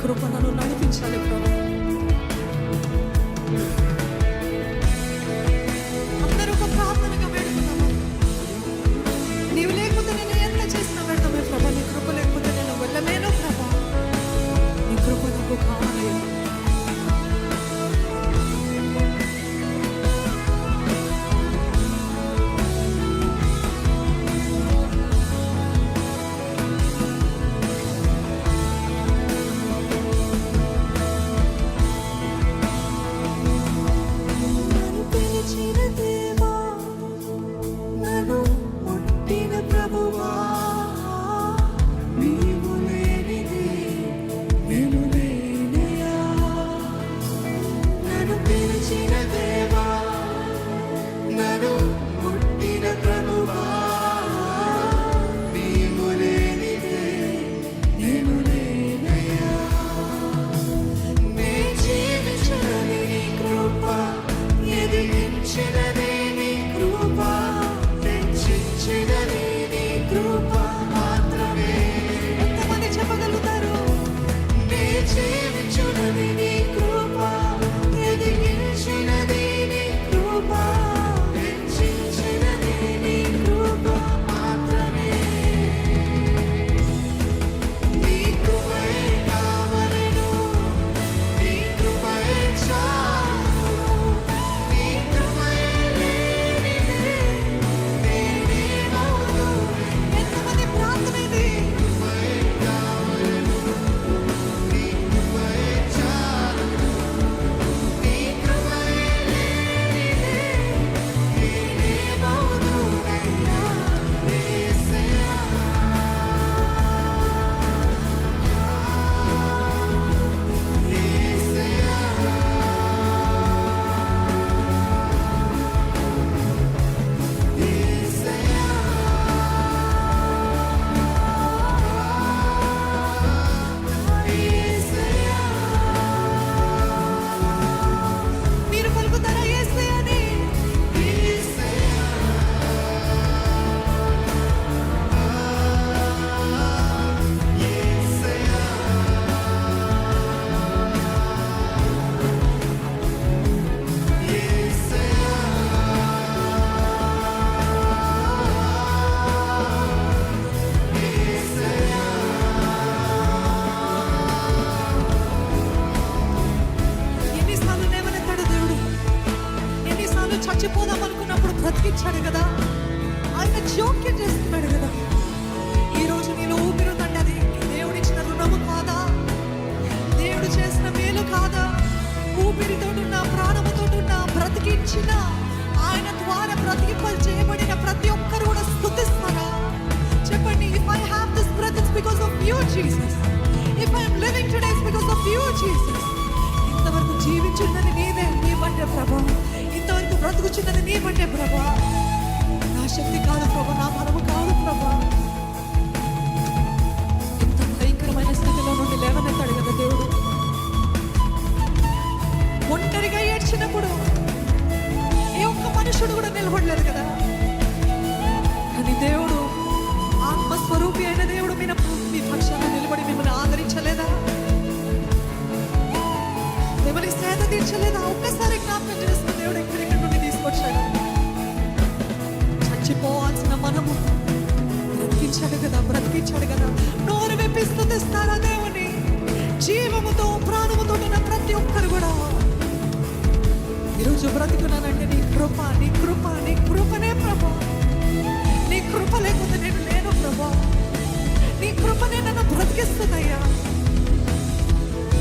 కృప నన్ను నడిపించాలి ప్రభు. అందరూ ఒక ప్రార్థనగా వేడుకున్నాము. నీవు లేకపోతే నేను ఎంత చేసినా వ్యర్థమే ప్రభా. నీ కృప లేకపోతే నేను వెళ్ళలేను ప్రభా. నీ కృప నాకు కావాలి. చచ్చిపోదాం అనుకున్నప్పుడు బ్రతికించాడు కదా. ఆయన జోక్యం చేస్తున్నాడు కదా. ఈ రోజు నేను ఊపిరుందంటే అది దేవుడిచ్చిన రుణము కాదా? దేవుడు చేసిన మేలు కాదా? ఊపిరితోటున్న, ప్రాణముతోటున్న, బ్రతికించిన ఆయన ద్వారా బ్రతికింపలు చేయబడిన ప్రతి ఒక్కరు కూడా స్తుతిస్తారా? చెప్పండి. If I have this breath, it's because of you, Jesus. If I am living today, it's because of you, Jesus. ఇంతవరకు జీవించున్నది నీదే, నీ బట్టే ప్రభా. ఇంతవరకు బ్రతుకుచున్నది నీ బట్టే ప్రభా. నా శక్తి కాదు ప్రభా, నా బలము కాదు ప్రభా. ఇంత భయంకరమైన స్థితిలో నుండి లేవనెత్తాడు కదా దేవుడు. ఒంటరిగా ఏడ్చినప్పుడు ఏ ఒక్క మనుషుడు కూడా నిలబడలేదు కదా. కానీ దేవుడు, ఆత్మస్వరూపి అయిన దేవుడు మీ పక్షాన నిలబడి మిమ్మల్ని ఆదరించలేదా? మిమ్మల్ని సేద తీర్చలేదా? ఒక్కసారి జ్ఞాపకం చేస్తున్న దేవుడు ఎక్కడెక్కడి నుండి తీసుకొచ్చాడు. చచ్చిపోవాల్సిన మనము బ్రతికించాడు కదా. నోరు వెప్పి స్తుతిస్తారా దేవుని? జీవముతో, ప్రాణముతో ఉన్న ప్రతి ఒక్కరు కూడా ఈరోజు బ్రతికున్నానంటే నీ కృప, నీ కృప, నీ కృపనే ప్రభా. నీ కృప లేకపోతే నేను లేను ప్రభా. నీ కృపనే నన్ను బ్రతికిస్తుందయ్యా.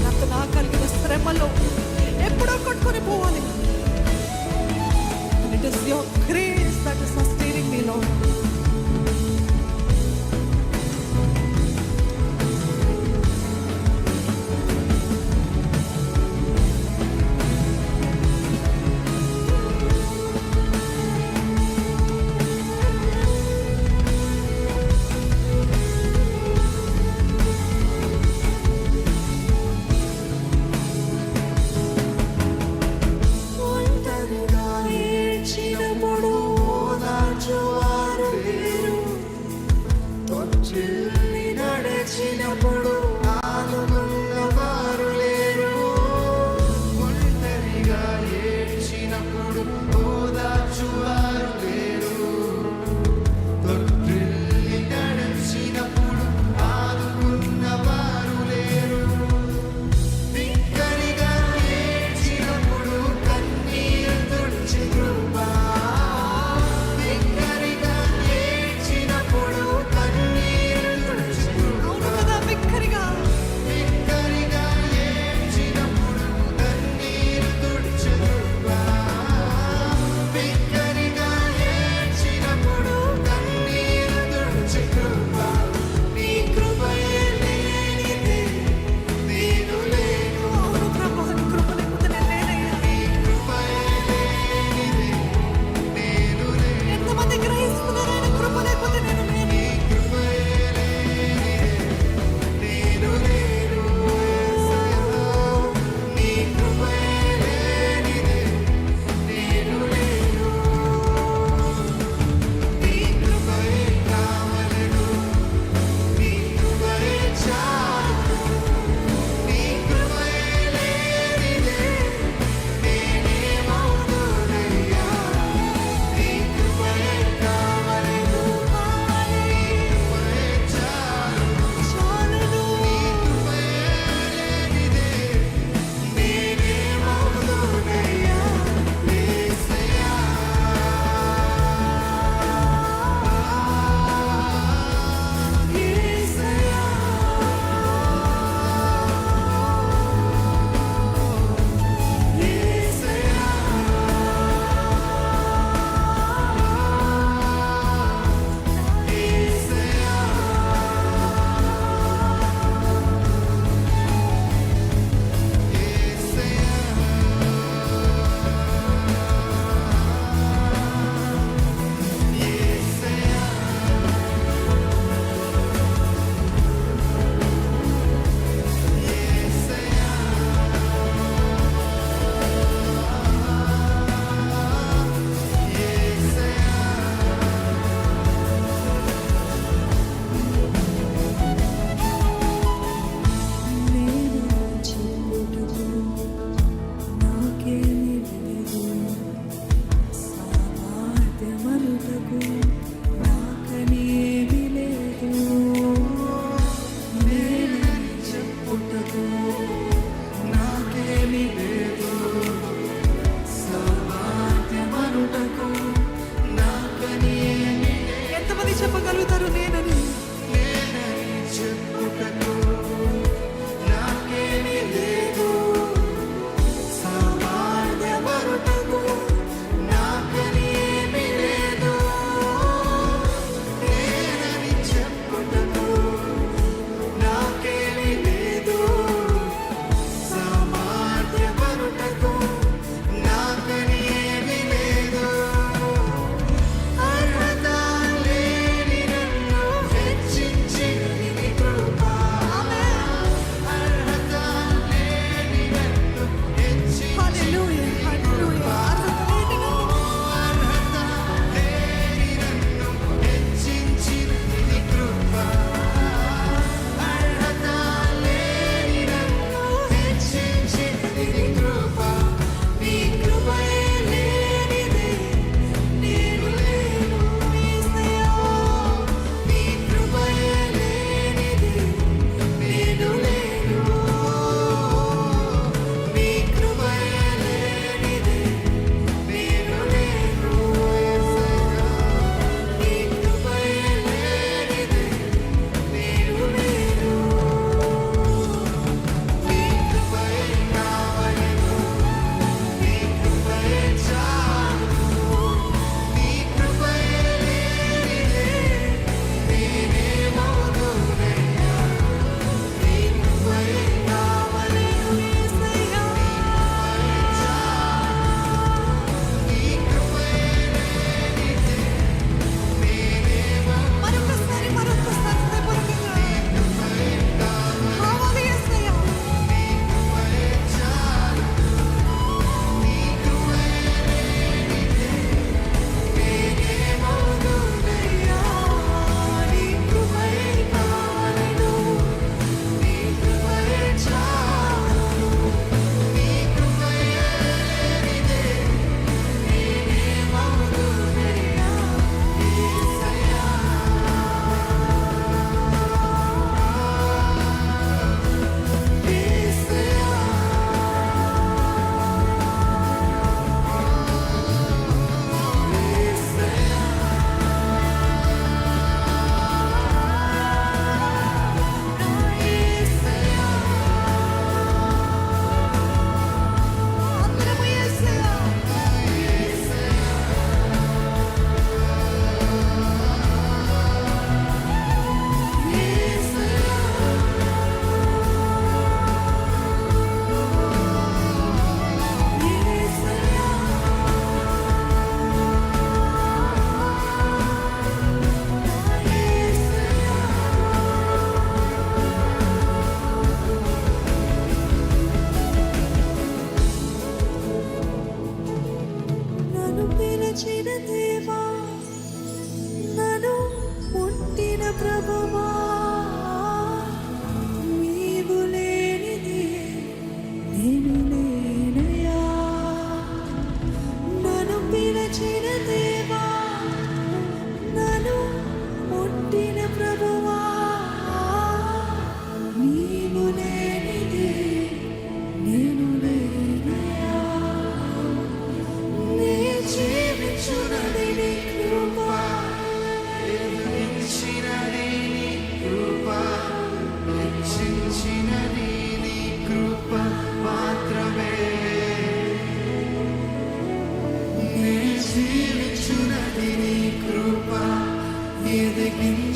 నాకు నా కలిగిన శ్రమలో ఎప్పుడో కొట్టుకొని పోవాలి. It is your grace that is sustaining me, Lord.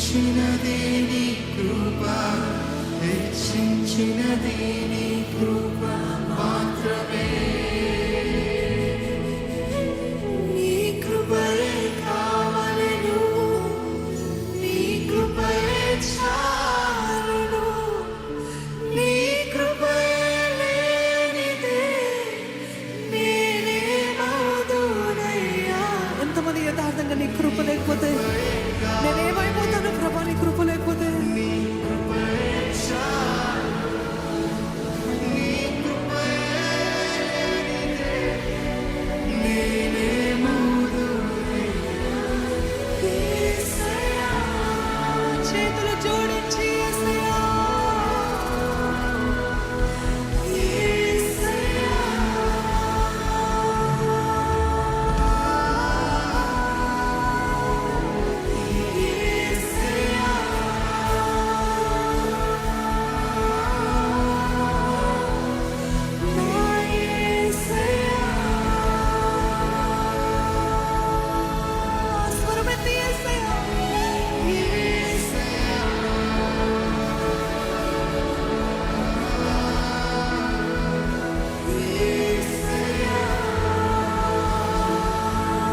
హెచ్చించినది నీ కృప, హెచ్చించినది నీ కృప మాత్రమే.